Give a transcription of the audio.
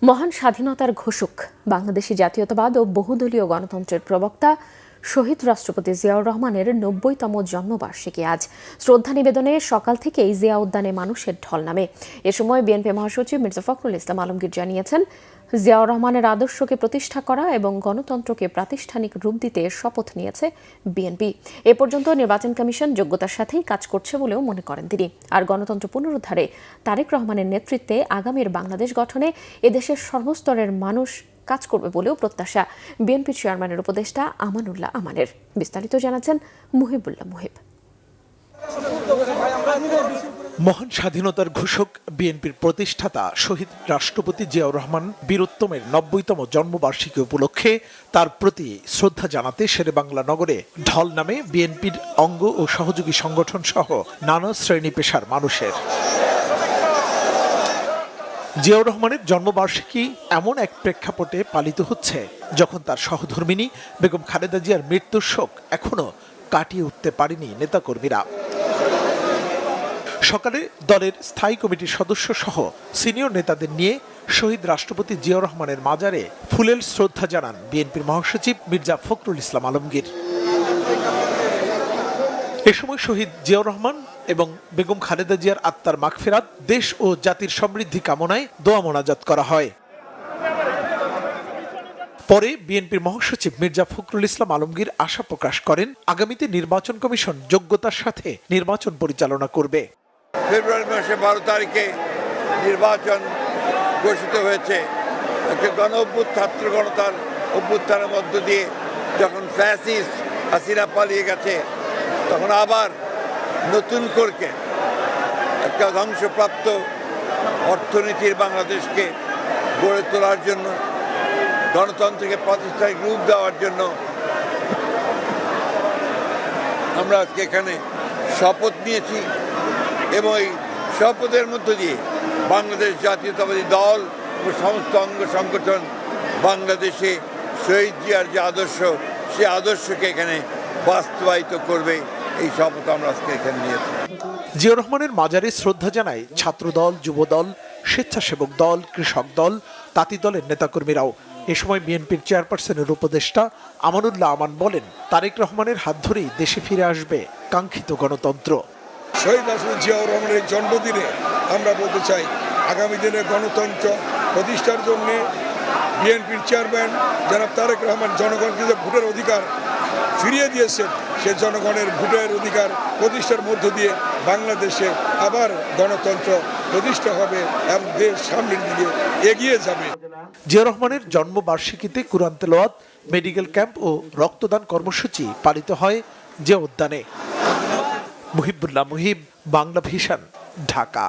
মহান স্বাধীনতার ঘোষক বাংলাদেশি জাতীয়তাবাদ ও বহুদলীয় গণতন্ত্রের প্রবক্তা শহীদ রাষ্ট্রপতি জিয়াউর রহমানের ৯০তম জন্মবার্ষিকী আজ। শ্রদ্ধা নিবেদনে সকাল থেকেই জিয়া উদ্যানে মানুষের ঢল নামে। এ সময় বিএনপি মহাসচিব মির্জা ফখরুল ইসলাম আলমগীর জানিয়েছেন, জিয়াউর রহমানের আদর্শকে প্রতিষ্ঠা করা এবং গণতন্ত্রকে প্রাতিষ্ঠানিক রূপ দিতে শপথ নিয়েছে বিএনপি। এ পর্যন্ত নির্বাচন কমিশন যোগ্যতার সাথেই কাজ করছে বলেও মনে করেন তিনি। আর গণতন্ত্র পুনরুদ্ধারে তারেক রহমানের নেতৃত্বে আগামীর বাংলাদেশ গঠনে এদেশের সর্বস্তরের মানুষ কাজ করবে বলেও প্রত্যাশা বিএনপি চেয়ারম্যানের উপদেষ্টা আমানুল্লাহ আমানের। বিস্তারিত জানাচ্ছেন মুহিবুল্লাহ মুহিব। মহান স্বাধীনতার ঘোষক বিএনপির প্রতিষ্ঠাতা শহীদ রাষ্ট্রপতি জিয়াউর রহমান বীরোত্তমের ৯০তম জন্মবার্ষিকী উপলক্ষে তার প্রতি শ্রদ্ধা জানাতে শেরেবাংলা নগরে ঢল নামে বিএনপির অঙ্গ ও সহযোগী সংগঠন সহ নানা শ্রেণী পেশার মানুষের। জিয়াউর রহমানের জন্মবার্ষিকী এমন এক প্রেক্ষাপটে পালিত হচ্ছে যখন তার সহধর্মিণী বেগম খালেদা জিয়ার মৃত্যুর শোক এখনো কাটিয়ে উঠতে পারেনি নেতাকর্মীরা। সকালে দলের স্থায়ী কমিটির সদস্য সহ সিনিয়র নেতাদের নিয়ে শহীদ রাষ্ট্রপতি জিয়াউর রহমানের মাজারে ফুলেল শ্রদ্ধা জানান বিএনপির মহাসচিব মির্জা ফখরুল ইসলাম আলমগীর। এ সময় শহীদ জিয়াউর রহমান এবং বেগম খালেদা জিয়ার আত্মার মাগফিরাত, দেশ ও জাতির সমৃদ্ধি কামনায় দোয়া মোনাজাত করা হয়। পরে বিএনপির মহাসচিব মির্জা ফখরুল ইসলাম আলমগীর আশা প্রকাশ করেন, আগামীতে নির্বাচন কমিশন যোগ্যতার সাথে নির্বাচন পরিচালনা করবে। ফেব্রুয়ারি মাসে ১২ তারিখে নির্বাচন ঘোষিত হয়েছে। একটা ছাত্র গণতার অভ্যুত্থানের মধ্য দিয়ে যখন ফ্যাসিস্ট হাসিনা পালিয়ে গেছে, তখন আবার নতুন করে একটা ধ্বংসপ্রাপ্ত অর্থনীতির বাংলাদেশকে গড়ে তোলার জন্য, গণতন্ত্রকে প্রাতিষ্ঠানিক রূপ দেওয়ার জন্য আমরা আজকে এখানে শপথ নিয়েছি এবং এই শপথের মধ্য দিয়ে বাংলাদেশ জাতীয়তাবাদী দল ও সমস্ত অঙ্গ সংগঠন বাংলাদেশে শহীদ জিয়ার যে আদর্শ, সে আদর্শকে এখানে বাস্তবায়িত করবে, এই শপথ আমরা আজকে এখানে নিয়েছি। জিয়াউর রহমানের মাজারে শ্রদ্ধা জানায় ছাত্রদল, যুবদল, স্বেচ্ছাসেবক দল, কৃষক দল, তাঁতি দলের নেতাকর্মীরাও। এ সময় বিএনপির চেয়ারপারসনের উপদেষ্টা আমানুল্লাহ আমান বলেন, তারেক রহমানের হাত ধরেই দেশে ফিরে আসবে কাঙ্ক্ষিত গণতন্ত্র। শহীদ রাষ্ট্রপতি জিয়াউর রহমানের জন্মদিনে আমরা বলতে চাই, আগামী দিনে গণতন্ত্র প্রতিষ্ঠার জন্য বিএনপির চেয়ারম্যান জনাব তারেক রহমান জনগণকে যে ভোটের অধিকার ফিরিয়ে দিয়েছেন, সে জনগণের ভোটের অধিকার প্রতিষ্ঠার মধ্য দিয়ে বাংলাদেশে আবার গণতন্ত্র প্রতিষ্ঠা হবে এবং দেশ সামনের দিকে এগিয়ে যাবে। জিয়াউর রহমানের জন্মবার্ষিকীতে কুরআন তেলাওয়াত, মেডিকেল ক্যাম্প ও রক্তদান কর্মসূচি পালিত হয় জিয়া উদ্যানে। মুহিবুল্লাহ মুহিব, বাংলা ভিশন, ঢাকা।